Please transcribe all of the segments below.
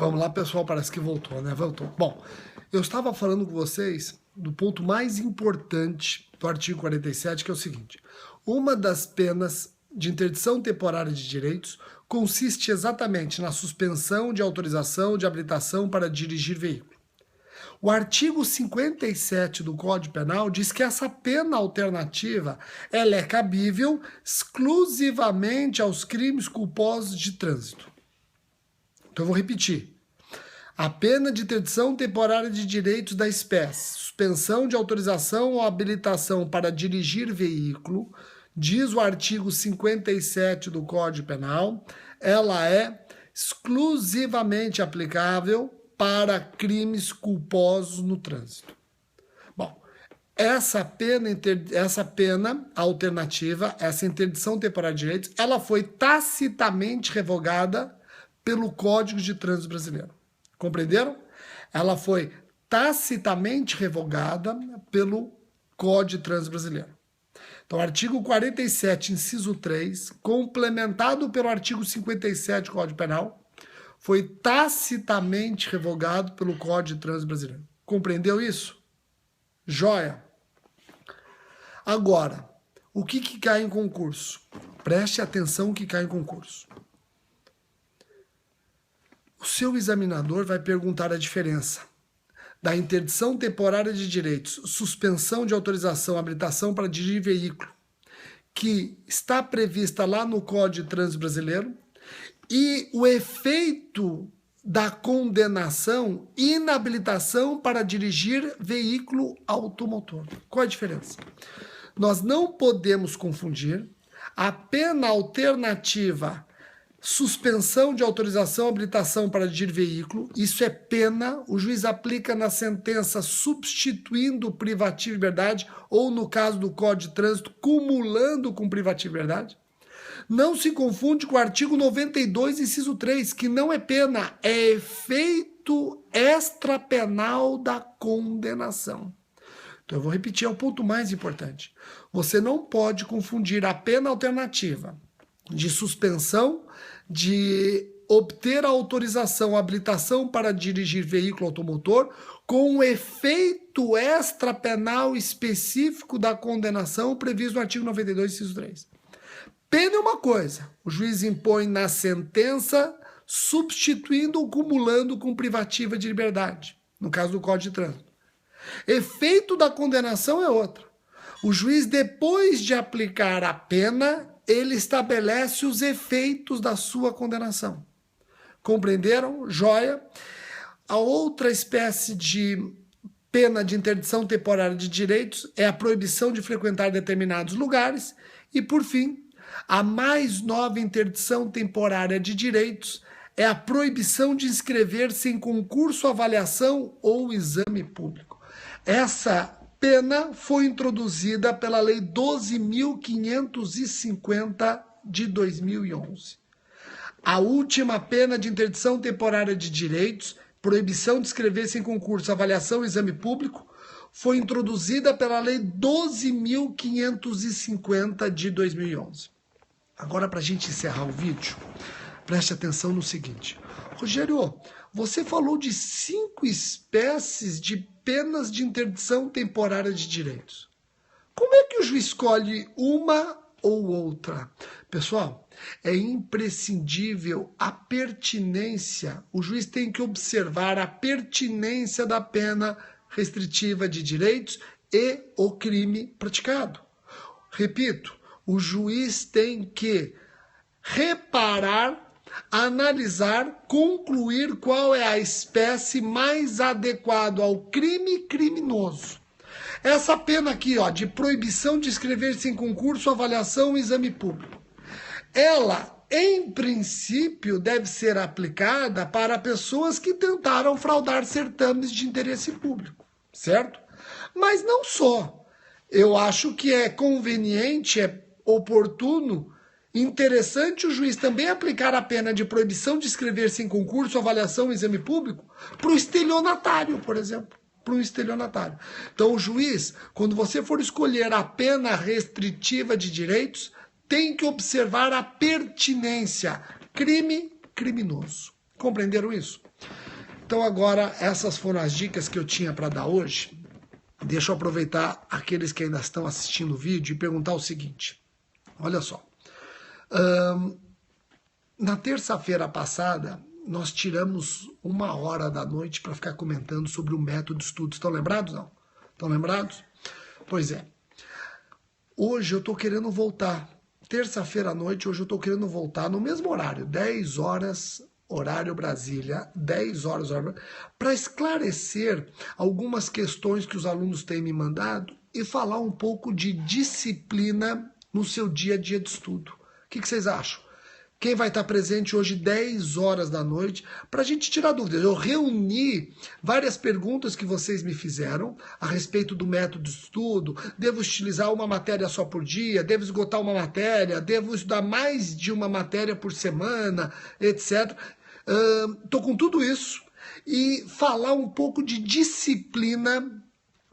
Vamos lá, pessoal, parece que voltou, né? Voltou. Bom, eu estava falando com vocês do ponto mais importante do artigo 47, que é o seguinte: uma das penas de interdição temporária de direitos consiste exatamente na suspensão de autorização de habilitação para dirigir veículo. O artigo 57 do Código Penal diz que essa pena alternativa ela é cabível exclusivamente aos crimes culposos de trânsito. Então eu vou repetir. A pena de interdição temporária de direitos da espécie, suspensão de autorização ou habilitação para dirigir veículo, diz o artigo 57 do Código Penal, ela é exclusivamente aplicável para crimes culposos no trânsito. Bom, essa pena alternativa, essa interdição temporária de direitos, ela foi tacitamente revogada pelo Código de Trânsito Brasileiro. Compreenderam? Ela foi tacitamente revogada pelo Código de Trânsito Brasileiro. Então, artigo 47, inciso 3, complementado pelo artigo 57 do Código Penal, foi tacitamente revogado pelo Código de Trânsito Brasileiro. Compreendeu isso? Joia. Agora, o que cai em concurso? Preste atenção que cai em concurso. O seu examinador vai perguntar a diferença da interdição temporária de direitos, suspensão de autorização, habilitação para dirigir veículo, que está prevista lá no Código de Trânsito Brasileiro, e o efeito da condenação, inabilitação para dirigir veículo automotor. Qual a diferença? Nós não podemos confundir a pena alternativa suspensão de autorização, habilitação para dirigir veículo, isso é pena, o juiz aplica na sentença substituindo o privativo de liberdade, ou no caso do Código de Trânsito, cumulando com privativo de liberdade. Não se confunde com o artigo 92, inciso 3, que não é pena, é efeito extrapenal da condenação. Então eu vou repetir, é o ponto mais importante. Você não pode confundir a pena alternativa de suspensão, de obter a autorização, habilitação para dirigir veículo automotor, com o efeito extrapenal específico da condenação previsto no artigo 92, inciso 3. Pena é uma coisa, o juiz impõe na sentença, substituindo ou cumulando com privativa de liberdade, no caso do Código de Trânsito. Efeito da condenação é outra. O juiz, depois de aplicar a pena, ele estabelece os efeitos da sua condenação. Compreenderam? Joia. A outra espécie de pena de interdição temporária de direitos é a proibição de frequentar determinados lugares. E, por fim, a mais nova interdição temporária de direitos é a proibição de inscrever-se em concurso, avaliação ou exame público. Essa pena foi introduzida pela Lei 12.550 de 2011. A última pena de interdição temporária de direitos, proibição de inscrever-se em concurso, avaliação e exame público, foi introduzida pela Lei 12.550 de 2011. Agora, para a gente encerrar o vídeo, preste atenção no seguinte. Rogério, você falou de 5 espécies de penas de interdição temporária de direitos. Como é que o juiz escolhe uma ou outra? Pessoal, é imprescindível a pertinência. O juiz tem que observar a pertinência da pena restritiva de direitos e o crime praticado. Repito, o juiz tem que reparar, analisar, concluir qual é a espécie mais adequada ao crime criminoso. Essa pena aqui, ó, de proibição de inscrever-se em concurso, avaliação e exame público, ela, em princípio, deve ser aplicada para pessoas que tentaram fraudar certames de interesse público, certo? Mas não só. Eu acho que é conveniente, é oportuno, interessante o juiz também aplicar a pena de proibição de inscrever-se em concurso, avaliação e exame público para o estelionatário, por exemplo. Para um estelionatário. Então o juiz, quando você for escolher a pena restritiva de direitos, tem que observar a pertinência. Crime, criminoso. Compreenderam isso? Então agora, essas foram as dicas que eu tinha para dar hoje. Deixa eu aproveitar aqueles que ainda estão assistindo o vídeo e perguntar o seguinte. Olha só. Na terça-feira passada, nós tiramos 1h da noite para ficar comentando sobre o método de estudo. Estão lembrados? Não? Estão lembrados? Pois é. Hoje eu estou querendo voltar. Terça-feira à noite, hoje eu estou querendo voltar no mesmo horário, 10 horas, horário Brasília, 10 horas, para esclarecer algumas questões que os alunos têm me mandado e falar um pouco de disciplina no seu dia a dia de estudo. O que vocês acham? Quem vai estar presente hoje, 10 horas da noite, para a gente tirar dúvidas. Eu reuni várias perguntas que vocês me fizeram a respeito do método de estudo. Devo utilizar uma matéria só por dia? Devo esgotar uma matéria? Devo estudar mais de uma matéria por semana? Etc. Estou com tudo isso e falar um pouco de disciplina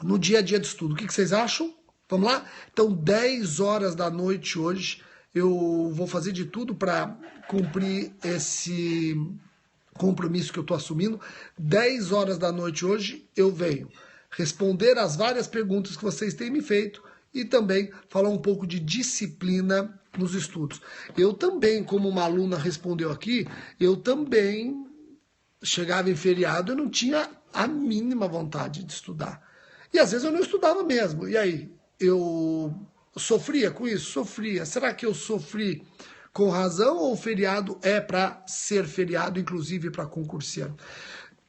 no dia a dia de estudo. O que vocês acham? Vamos lá? Então, 10 horas da noite hoje, eu vou fazer de tudo para cumprir esse compromisso que eu estou assumindo. 10 horas da noite hoje eu venho responder as várias perguntas que vocês têm me feito e também falar um pouco de disciplina nos estudos. Eu também, como uma aluna respondeu aqui, eu também chegava em feriado e não tinha a mínima vontade de estudar. E às vezes eu não estudava mesmo. E aí, eu sofria com isso? Sofria. Será que eu sofri com razão ou o feriado é para ser feriado, inclusive para concurseiro?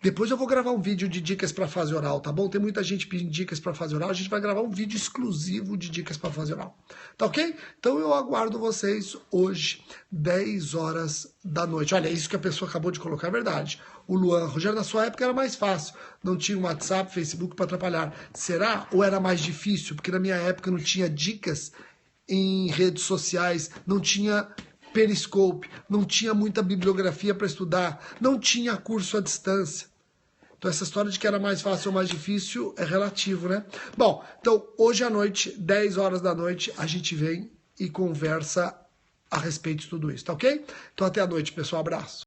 Depois eu vou gravar um vídeo de dicas para fase oral, tá bom? Tem muita gente pedindo dicas para fase oral, a gente vai gravar um vídeo exclusivo de dicas para fase oral. Tá ok? Então eu aguardo vocês hoje, 10 horas da noite. Olha, isso que a pessoa acabou de colocar é verdade. O Luan, Rogério, na sua época era mais fácil. Não tinha um WhatsApp, Facebook para atrapalhar. Será? Ou era mais difícil? Porque na minha época não tinha dicas em redes sociais, não tinha Periscope, não tinha muita bibliografia para estudar, não tinha curso à distância. Então essa história de que era mais fácil ou mais difícil é relativo, né? Bom, então hoje à noite, 10 horas da noite, a gente vem e conversa a respeito de tudo isso, tá ok? Então até a noite, pessoal. Abraço.